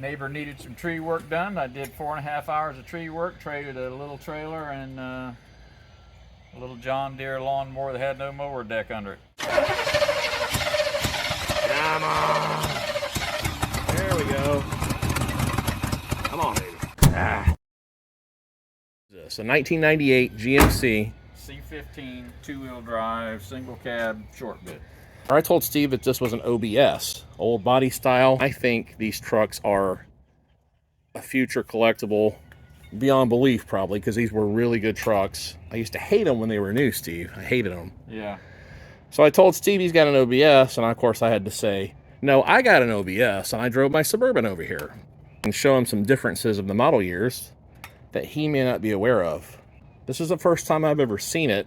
Neighbor needed some tree work done. I did 4.5 hours of tree work, traded a little trailer and a little John Deere lawnmower that had no mower deck under it. Come on. There we go. Come on, baby. It's a 1998 GMC. C15, two-wheel drive, single cab, short bit. I told Steve that this was an OBS, old body style. I think these trucks are a future collectible beyond belief, probably, because these were really good trucks. I used to hate them when they were new, Steve. I hated them. Yeah. So I told Steve he's got an OBS, and of course I had to say, no, I got an OBS, and I drove my Suburban over here and show him some differences of the model years that he may not be aware of. This is the first time I've ever seen it.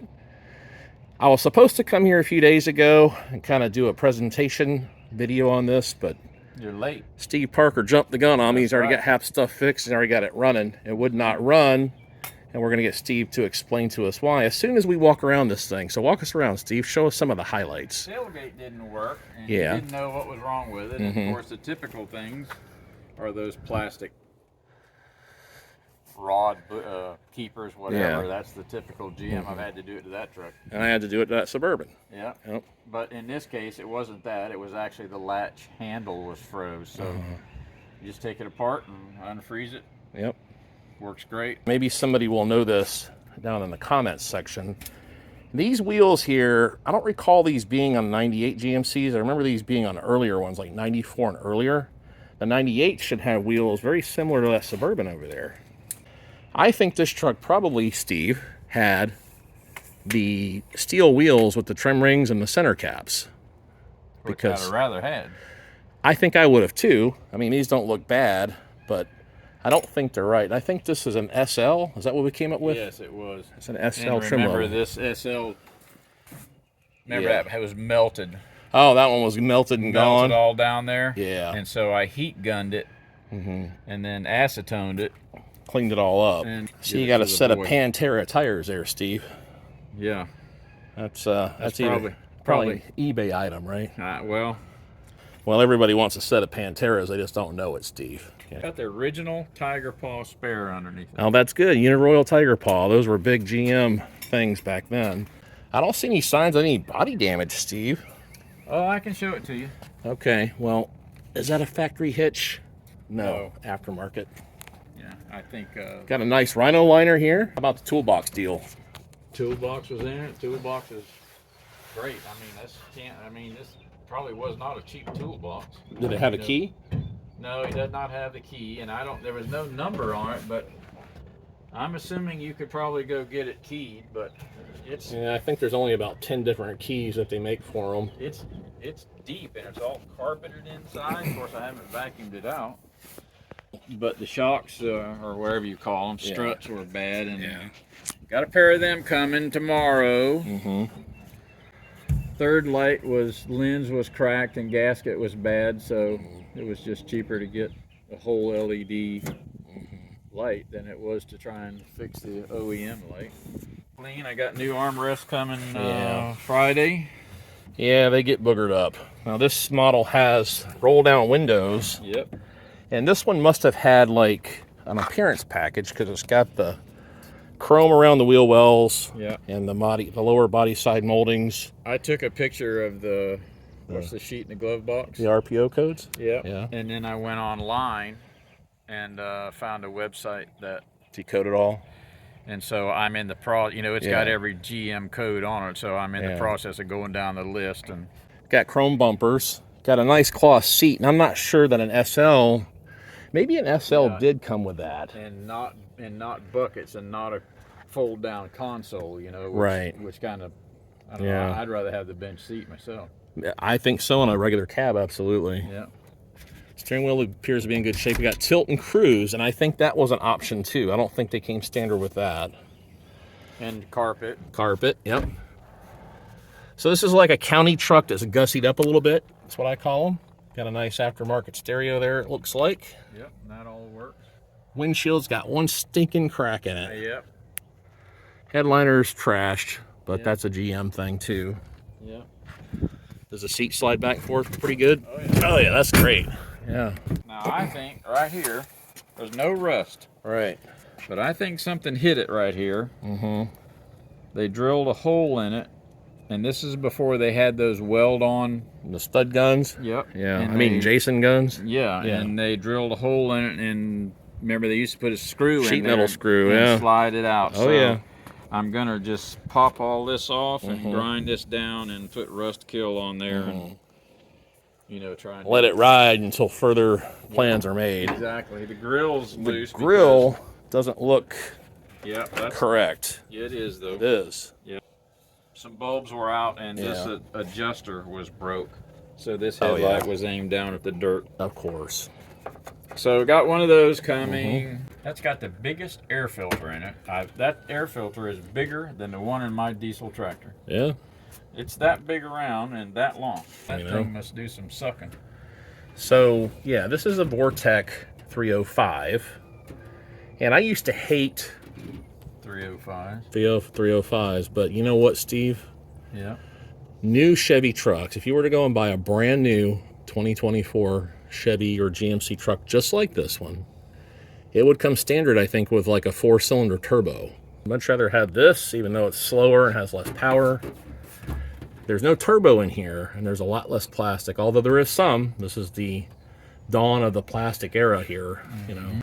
I was supposed to come here a few days ago and kind of do a presentation video on this, but you're late. Steve Parker jumped the gun on me. He's already right. got half stuff fixed. He's already got it running. It would not run, and we're going to get Steve to explain to us why as soon as we walk around this thing. So walk us around, Steve. Show us some of the highlights. Tailgate didn't work, and Yeah. you didn't know what was wrong with it. And of course, the typical things are those plastic rod keepers, whatever. Yeah. That's the typical GM. I've had to do it to that truck. And I had to do it to that Suburban. Yeah. Yep. But in this case, it wasn't that. It was actually the latch handle was froze. So you just take it apart and unfreeze it. Yep. Works great. Maybe somebody will know this down in the comments section. These wheels here, I don't recall these being on 98 GMCs. I remember these being on earlier ones, like 94 and earlier. The 98 should have wheels very similar to that Suburban over there. I think this truck probably, Steve, had the steel wheels with the trim rings and the center caps. Which I'd have rather had. I think I would have too. I mean, these don't look bad, but I don't think they're right. I think this is an SL. Is that what we came up with? Yes, it was. It's an SL and trim remember level. this SL, remember Yeah. that was melted. Oh, that one was melted and Melted gone. all down there. Yeah. And so I heat gunned it and then acetoned it. Cleaned it all up. And So give you it got to a the set of boys. Pantera tires there, Steve. Yeah. That's probably eBay item, right? Well, Everybody wants a set of Panteras. They just don't know it, Steve. Yeah. got the original Tiger Paw spare underneath it. Oh, that's good. Uniroyal Tiger Paw. Those were big GM things back then. I don't see any signs of any body damage, Steve. Oh, I can show it to you. Okay, well, is that a factory hitch? No, aftermarket. Yeah, I think Got a nice Rhino liner here. How about the toolbox deal? toolbox was in it. Toolbox is great. I mean, this probably was not a cheap toolbox. Did it have a key? No, he does not have the key, and there was no number on it, but I'm assuming you could probably go get it keyed, but it's Yeah, I think there's only about 10 different keys that they make for them. it's deep and it's all carpeted inside. Of course, I haven't vacuumed it out, but the shocks or wherever you call them, struts were bad, and got a pair of them coming tomorrow. Third light lens was cracked and gasket was bad, so it was just cheaper to get a whole LED light than it was to try and fix the OEM light. Clean. I got new armrests coming Friday. Yeah, they get boogered up. Now this model has roll down windows. Yep. And this one must have had like an appearance package because it's got the chrome around the wheel wells and the lower body side moldings. I took a picture of what's the sheet in the glove box? The RPO codes? Yeah. And then I went online and found a website that decoded all. And so I'm in the it's got every GM code on it, so I'm in the process of going down the list. And got chrome bumpers, got a nice cloth seat, and I'm not sure that an SL, maybe an SL did come with that. And not buckets and not a fold down console, which kind of, I don't know, I'd rather have the bench seat myself. I think so, on a regular cab, absolutely. Yeah. Steering wheel appears to be in good shape. We got tilt and cruise, and I think that was an option too. I don't think they came standard with that. And carpet. Carpet, yep. So this is like a county truck that's gussied up a little bit. That's what I call them. Got a nice aftermarket stereo there, it looks like. Yep, that all works. Windshield's got one stinking crack in it. Yep. Headliner's trashed, but that's a GM thing too. Yep. Does the seat slide back and forth pretty good? Oh yeah, that's great. Yeah. Now I think right here, there's no rust. Right. But I think something hit it right here. Mm-hmm. They drilled a hole in it, and this is before they had those weld-on. The stud guns. Yep. Yeah. And I mean Jason guns. Yeah, Yeah. and they drilled a hole in it, and remember they used to put a screw Sheet in there metal screw, and yeah. slide it out. Oh so yeah. I'm gonna just pop all this off and grind this down and put rust kill on there, and try and let it ride until further plans are made. Exactly. The grill's loose. The grill doesn't look that's correct. Yeah, it is though. It is. Yeah. Some bulbs were out, and this adjuster was broke. So this headlight was aimed down at the dirt. Of course. So we got one of those coming. That's got the biggest air filter in it. That air filter is bigger than the one in my diesel tractor. Yeah. It's that big around and that long. That thing must do some sucking. So, yeah, this is a Vortec 305. And I used to hate 305s, but you know what, Steve? Yeah. New Chevy trucks, if you were to go and buy a brand new 2024 Chevy or GMC truck just like this one, it would come standard, I think, with like a 4-cylinder turbo. I'd much rather have this, even though it's slower and has less power. There's no turbo in here, and there's a lot less plastic, although there is some. This is the dawn of the plastic era here.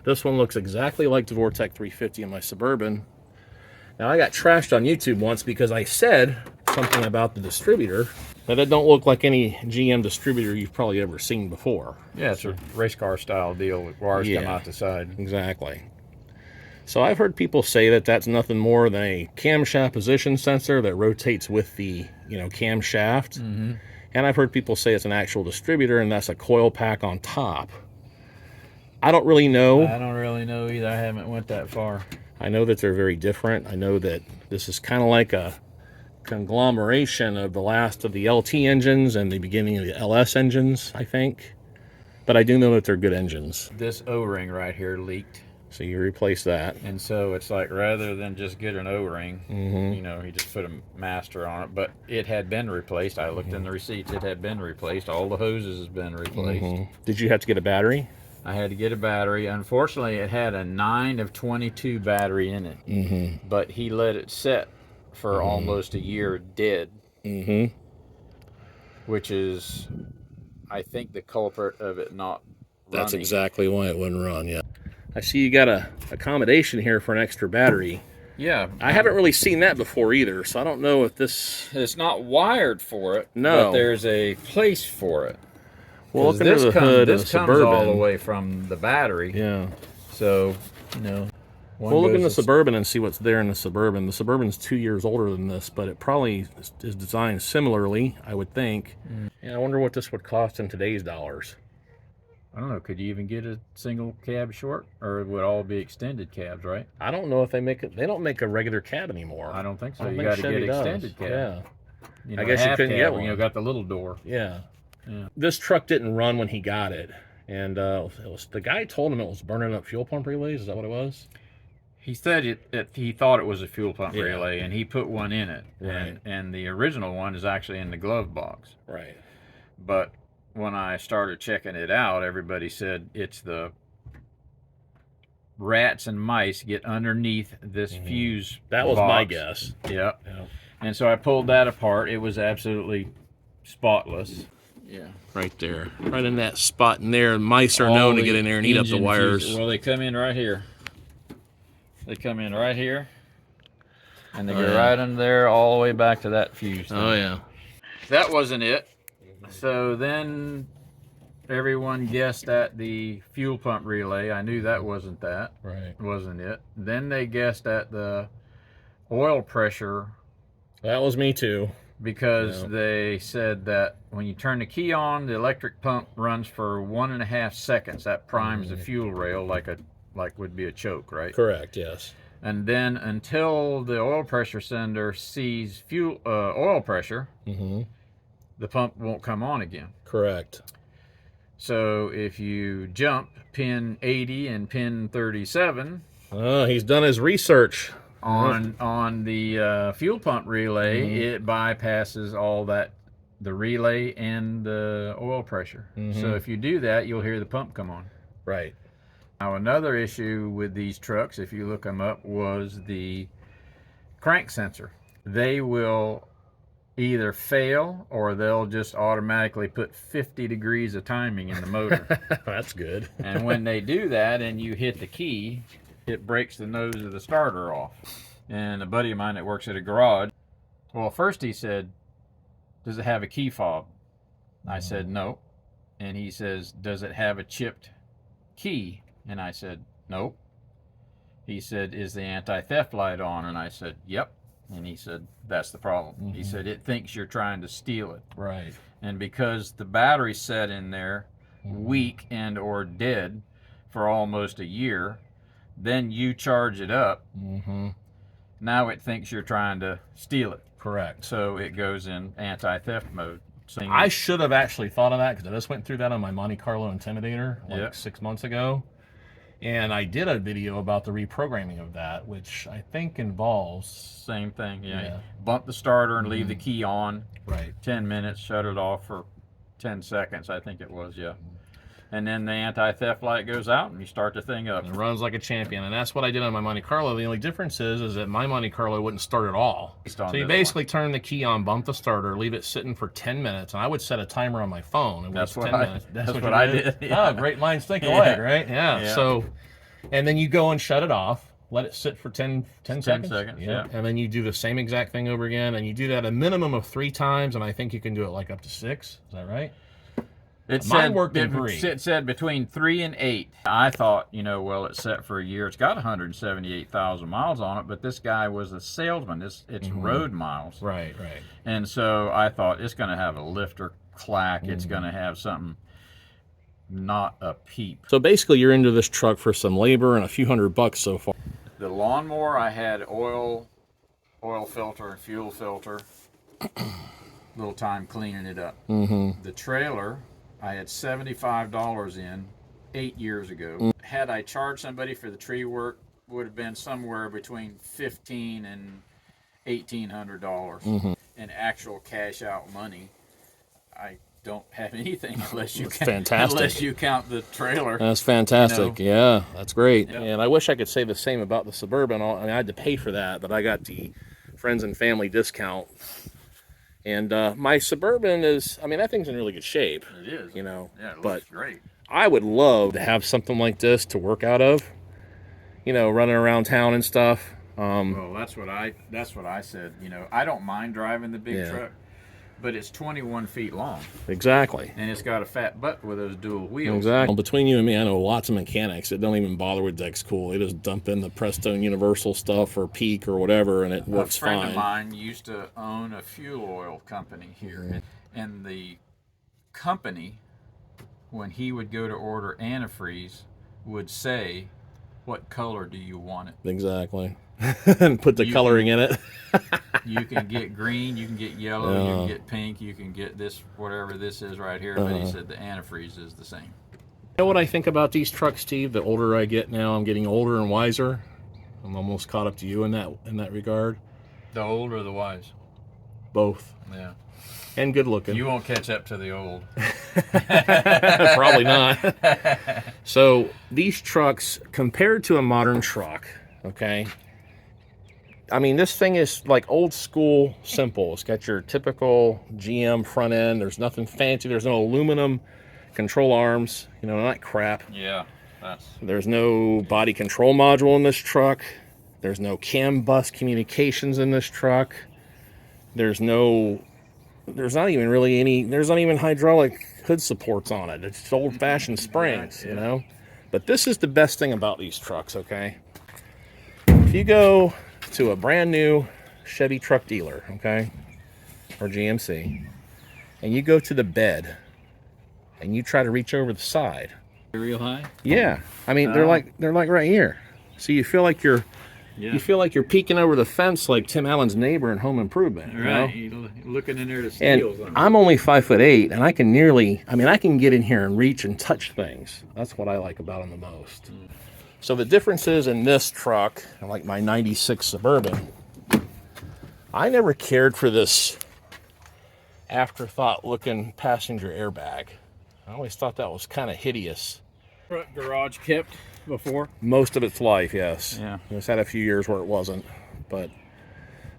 This one looks exactly like the Vortec 350 in my Suburban. Now, I got trashed on YouTube once because I said something about the distributor, but that don't look like any GM distributor you've probably ever seen before. Yeah, it's a race car style deal with wires come out the side. Exactly. So I've heard people say that that's nothing more than a camshaft position sensor that rotates with the, camshaft. And I've heard people say it's an actual distributor, and that's a coil pack on top. I don't really know. I don't really know either. I haven't went that far. I know that they're very different. I know that this is kind of like a conglomeration of the last of the LT engines and the beginning of the LS engines, I think. But I do know that they're good engines. This O-ring right here leaked. So you replace that. And so it's like, rather than just get an O-ring, he just put a master on it. But it had been replaced. I looked in the receipts. It had been replaced. All the hoses has been replaced. Did you have to get a battery? I had to get a battery. Unfortunately, it had a 9 of 22 battery in it. But he let it sit for almost a year dead. Which is, I think, the culprit of it not running. That's exactly why it wouldn't run, yeah. I see you got a accommodation here for an extra battery. Yeah. I haven't really seen that before either, so I don't know if this... It's not wired for it, no, but there's a place for it. Well, look under the hood of the This comes Suburban. all the way from the battery. Yeah. So, We'll look in the Suburban and see what's there in the Suburban. The Suburban's 2 years older than this, but it probably is designed similarly, I would think. And I wonder what this would cost in today's dollars. I don't know. Could you even get a single cab short, or it would all be extended cabs, right? I don't know if they make it. They don't make a regular cab anymore. I don't think so. I don't You think got to Chevy get does. extended cab. Yeah. I guess you couldn't get one. Got the little door. Yeah. This truck didn't run when he got it, and the guy told him it was burning up fuel pump relays. Is that what it was? He said he thought it was a fuel pump relay, and he put one in it. Right. And the original one is actually in the glove box. Right. But when I started checking it out, everybody said it's the rats and mice get underneath this fuse That was box. my guess. Yep. And so I pulled that apart. It was absolutely spotless. Yeah. Right there. Right in that spot in there. Mice are known to get in there and eat up the wires. Fuses. Well, they come in right here. They come in right here. And they go right under there all the way back to that fuse thing. Oh, yeah. That wasn't it. So then everyone guessed at the fuel pump relay. I knew that wasn't that. Right. Wasn't it. Then they guessed at the oil pressure. That was me too. Because they said that when you turn the key on, the electric pump runs for 1.5 seconds. That primes the fuel rail like would be a choke, right? Correct, yes. And then until the oil pressure sender sees oil pressure, the pump won't come on again. Correct. So if you jump pin 80 and pin 37, he's done his research. On the fuel pump relay, it bypasses all that the relay and the oil pressure. So if you do that, you'll hear the pump come on. Right. Now another issue with these trucks, if you look them up, was the crank sensor. They will either fail or they'll just automatically put 50 degrees of timing in the motor. That's good. And when they do that and you hit the key, it breaks the nose of the starter off. And a buddy of mine that works at a garage, well, first he said, does it have a key fob? I said, no. And he says, does it have a chipped key? And I said, nope. He said, is the anti-theft light on? And I said, yep. And he said, that's the problem. He said, it thinks you're trying to steal it. Right. And because the battery's set in there weak and or dead for almost a year, then you charge it up. Now it thinks you're trying to steal it. Correct. So it goes in anti-theft mode. I should have actually thought of that because I just went through that on my Monte Carlo Intimidator like 6 months ago. And I did a video about the reprogramming of that, which I think involves... Same thing, Bump the starter and leave the key on. Right. 10 minutes, shut it off for 10 seconds, I think it was, And then the anti-theft light goes out and you start the thing up. And it runs like a champion. And that's what I did on my Monte Carlo. The only difference is that my Monte Carlo wouldn't start at all. So you basically turn the key on, bump the starter, leave it sitting for 10 minutes. And I would set a timer on my phone. And that's what 10 minutes. That's what I did. Oh, great minds think alike, right? Yeah. So, and then you go and shut it off. Let it sit for 10 seconds. And then you do the same exact thing over again. And you do that a minimum of 3 times. And I think you can do it like up to 6. Is that right? It said between 3 and 8. I thought, well, it's set for a year. It's got 178,000 miles on it, but this guy was a salesman. It's road miles. Right. And so I thought it's going to have a lifter clack. It's going to have something, not a peep. So basically you're into this truck for some labor and a few $100 so far. The lawnmower, I had oil filter and fuel filter. Little time cleaning it up. The trailer, I had $75 in 8 years ago. Had I charged somebody for the tree work, would have been somewhere between $1,500 and $1,800 in actual cash out money. I don't have anything unless you count the trailer. That's fantastic. Yeah, that's great. And I wish I could say the same about the Suburban. I mean, I had to pay for that, but I got the friends and family discount. And my Suburban is, I mean, that thing's in really good shape. It is. Yeah, it looks great. I would love to have something like this to work out of, running around town and stuff. Well, that's what I said. I don't mind driving the big truck, but it's 21 feet long. Exactly. And it's got a fat butt with those dual wheels. Exactly. Well, between you and me, I know lots of mechanics that don't even bother with Dex Cool. They just dump in the Prestone Universal stuff or Peak or whatever, and it works fine. A friend of mine used to own a fuel oil company here. And the company, when he would go to order antifreeze, would say, what color do you want it? Exactly. And put the coloring in it. You can get green, you can get yellow, you can get pink, you can get this, whatever this is right here. But he said the antifreeze is the same. You know what I think about these trucks, Steve? The older I get now, I'm getting older and wiser. I'm almost caught up to you in that regard. The old or the wise? Both. Yeah. And good looking. You won't catch up to the old. Probably not. So these trucks, compared to a modern truck, okay, I mean, this thing is like old school simple. It's got your typical GM front end. There's nothing fancy. There's no aluminum control arms, not crap. Yeah. There's no body control module in this truck. There's no CAN bus communications in this truck. There's not even hydraulic hood supports on it. It's old-fashioned springs, But this is the best thing about these trucks, okay? If you go to a brand new Chevy truck dealer, okay, or GMC, and you go to the bed and you try to reach over the side. Real high? Yeah. I mean, they're like right here. So you feel like you're peeking over the fence like Tim Allen's neighbor in Home Improvement. Right. You're looking in there to steal something. I'm only 5'8", and I can get in here and reach and touch things. That's what I like about them the most. So the difference is in this truck, like my 96 Suburban, I never cared for this afterthought looking passenger airbag. I always thought that was kind of hideous. Front garage kept before? Most of its life, yes. Yeah. It's had a few years where it wasn't, but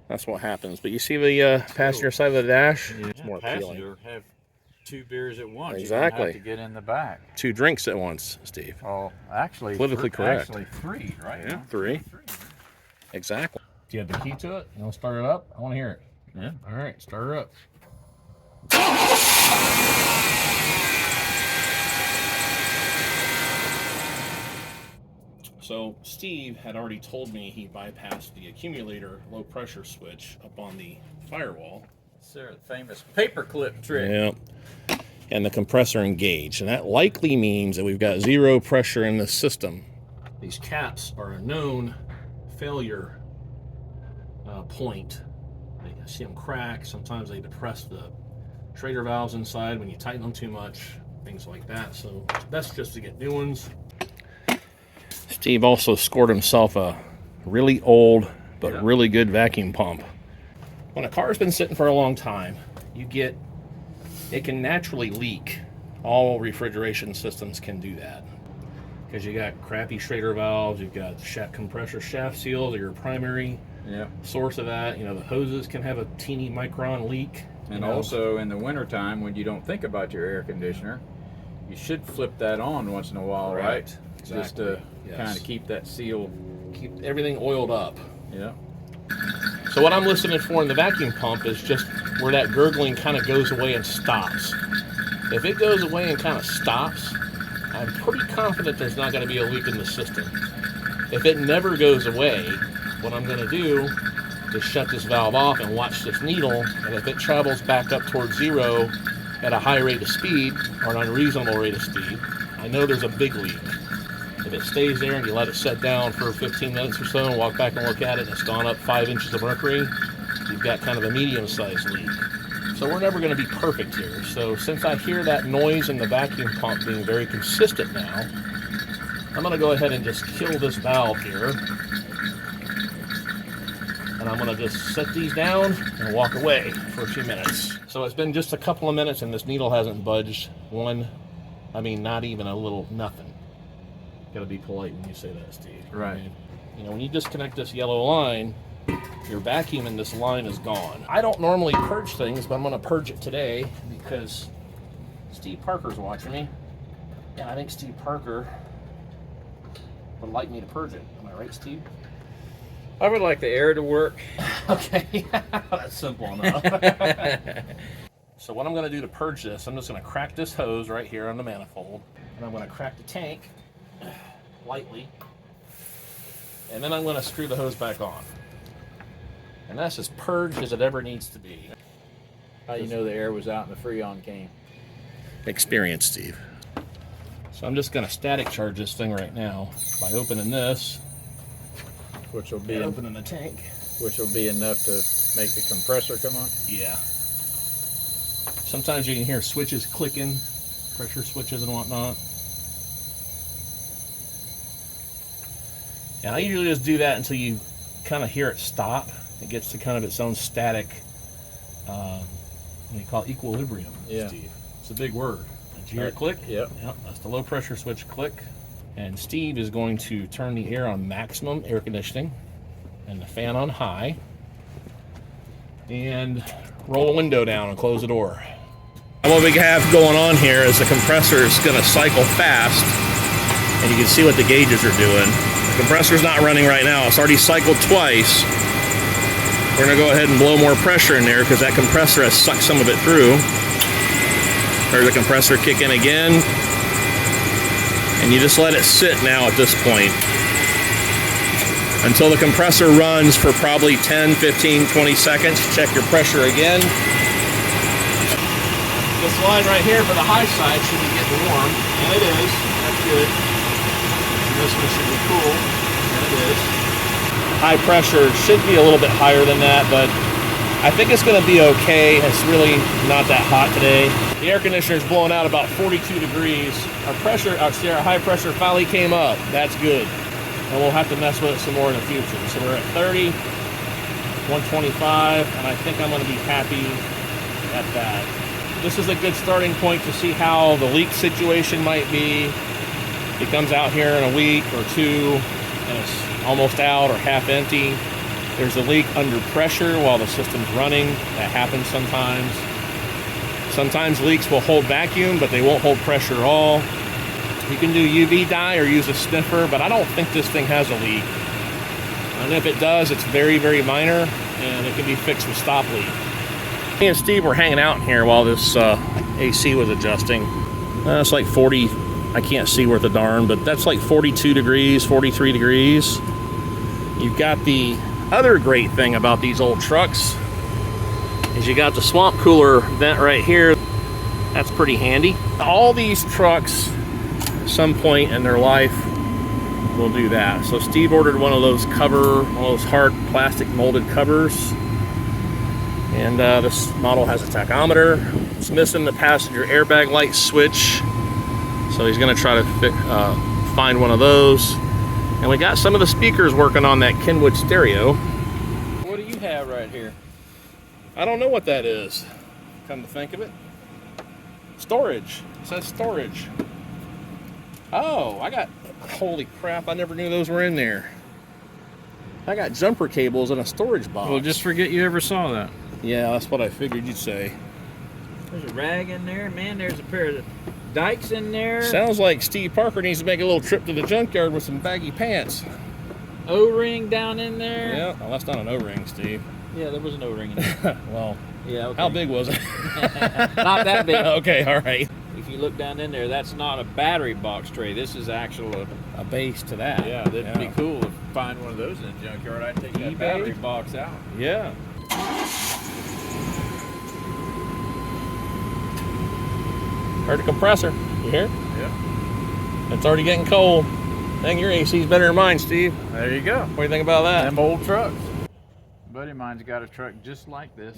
that's what happens. But you see the passenger side of the dash? Yeah. It's more appealing. Passenger have 2 beers at once. Exactly. You don't have to get in the back. 2 drinks at once, Steve. Oh, actually, Politically correct. Actually 3, right? Yeah, 3. Exactly. Do you have the key to it? You want to start it up? I want to hear it. Yeah. All right, start her up. So Steve had already told me he bypassed the accumulator low pressure switch up on the firewall. Sir, the famous paperclip trick. Yeah. And the compressor engaged. And that likely means that we've got 0 pressure in the system. These caps are a known failure point. You see them crack. Sometimes they depress the Schrader valves inside when you tighten them too much, things like that. So it's best just to get new ones. Steve also scored himself a really old but really good vacuum pump. When a car's been sitting for a long time, it can naturally leak. All refrigeration systems can do that. Because you got crappy Schrader valves, you've got compressor shaft seals are your primary source of that. You know, the hoses can have a teeny micron leak. And also in the wintertime, when you don't think about your air conditioner, you should flip that on once in a while, right? Exactly. Just to kind of keep that seal. Keep everything oiled up. Yeah. So what I'm listening for in the vacuum pump is just where that gurgling kind of goes away and stops. If it goes away and kind of stops, I'm pretty confident there's not going to be a leak in the system. If it never goes away, what I'm going to do is shut this valve off and watch this needle, and if it travels back up towards 0 at a high rate of speed, or an unreasonable rate of speed, I know there's a big leak. If it stays there and you let it set down for 15 minutes or so and walk back and look at it and it's gone up 5 inches of mercury, you've got kind of a medium-sized leak. So we're never going to be perfect here. So since I hear that noise in the vacuum pump being very consistent now, I'm going to go ahead and just kill this valve here. And I'm going to just set these down and walk away for a few minutes. So it's been just a couple of minutes and this needle hasn't budged not even a little, nothing. Got to be polite when you say that, Steve. Right. I mean, you know, when you disconnect this yellow line, your vacuum in this line is gone. I don't normally purge things, but I'm going to purge it today because Steve Parker's watching me. Yeah, I think Steve Parker would like me to purge it. Am I right, Steve? I would like the air to work. Okay, that's simple enough. So what I'm going to do to purge this, I'm just going to crack this hose right here on the manifold, and I'm going to crack the tank lightly, and then I'm going to screw the hose back on. And that's as purged as it ever needs to be. How you know the air was out and the Freon came? Experience, Steve. So I'm just going to static charge this thing right now by opening this, Which will be and opening the tank. Which will be enough to make the compressor come on? Yeah. Sometimes you can hear switches clicking, pressure switches and whatnot. And I usually just do that until you kind of hear it stop. It gets to kind of its own static, what do you call it, equilibrium, Steve. It's a big word. Did you hear it click? Yep. Yep, that's the low pressure switch click. And Steve is going to turn the air on maximum air conditioning and the fan on high. And roll the window down and close the door. And what we have going on here is the compressor is going to cycle fast. And you can see what the gauges are doing. The compressor's not running right now. It's already cycled twice. We're going to go ahead and blow more pressure in there because that compressor has sucked some of it through. There's the compressor kick in again. And you just let it sit now at this point until the compressor runs for probably 10, 15, 20 seconds. Check your pressure again. This line right here for the high side should be getting warm, and it is. That's good. This one should be cool, and it is. High pressure should be a little bit higher than that, but I think it's going to be okay. It's really not that hot today. The air conditioner is blowing out about 42 degrees. Our high pressure finally came up. That's good. And we'll have to mess with it some more in the future. So we're at 30, 125, and I think I'm going to be happy at that. This is a good starting point to see how the leak situation might be. It comes out here in a week or two and it's almost out or half empty. There's a leak under pressure while the system's running. That happens sometimes. Sometimes leaks will hold vacuum, but they won't hold pressure at all. You can do UV dye or use a sniffer, but I don't think this thing has a leak. And if it does, it's very, very minor, and it can be fixed with stop leak. Me and Steve were hanging out in here while this AC was adjusting. It's like 40, I can't see worth a darn, but that's like 42 degrees, 43 degrees. You've got the other great thing about these old trucks is you got the swamp cooler vent right here. That's pretty handy. All these trucks, at some point in their life, will do that. So Steve ordered one of those one of those hard plastic molded covers. And this model has a tachometer. It's missing the passenger airbag light switch. So he's gonna try to find one of those. And we got some of the speakers working on that Kenwood stereo. What do you have right here? I don't know what that is, come to think of it. Storage, it says storage. Oh, holy crap, I never knew those were in there. I got jumper cables in a storage box. Well, just forget you ever saw that. Yeah, that's what I figured you'd say. There's a rag in there, man. There's a pair of dikes in there. Sounds like Steve Parker needs to make a little trip to the junkyard with some baggy pants. O-ring down in there. Yeah, well, that's not an O-ring, Steve. Yeah, there was an O-ring in there. Well, yeah, okay. How big was it? Not that big. Okay, all right. If you look down in there, that's not a battery box tray. This is actual a base to that. Yeah, that'd be cool to find one of those in the junkyard. I'd take that battery box out. Yeah. Heard the compressor. You hear? Yeah. It's already getting cold. Dang, your AC's better than mine, Steve. There you go. What do you think about that? Them old trucks. A buddy of mine's got a truck just like this.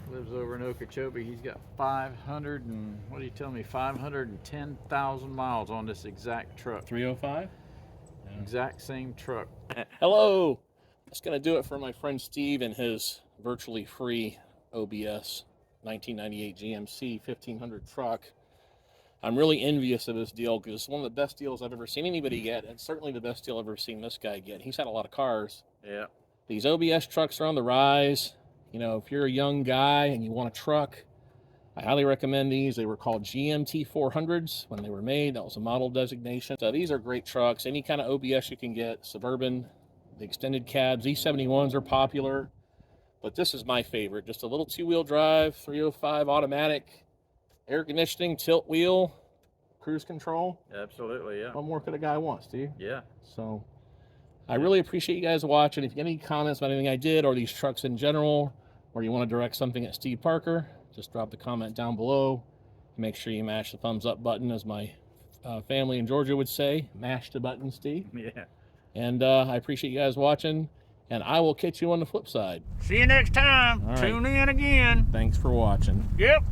Lives over in Okeechobee. He's got 510,000 miles on this exact truck. 305? Yeah. Exact same truck. Hello. That's going to do it for my friend Steve and his virtually free OBS 1998 GMC 1500 truck. I'm really envious of this deal because it's one of the best deals I've ever seen anybody get, and certainly the best deal I've ever seen this guy get. He's had a lot of cars. Yeah. These OBS trucks are on the rise. You know, if you're a young guy and you want a truck, I highly recommend these. They were called GMT 400s when they were made. That was a model designation. So these are great trucks. Any kind of OBS you can get, Suburban, the extended cabs, E71s are popular, but this is my favorite. Just a little two-wheel drive, 305 automatic, air conditioning, tilt wheel, cruise control. Absolutely, yeah. What more could a guy want, Steve? Yeah. So I really appreciate you guys watching. If you have any comments about anything I did or these trucks in general, or you want to direct something at Steve Parker, just drop the comment down below. Make sure you mash the thumbs up button, as my family in Georgia would say. Mash the button, Steve. Yeah. And I appreciate you guys watching, and I will catch you on the flip side. See you next time. All right. Tune in again. Thanks for watching. Yep.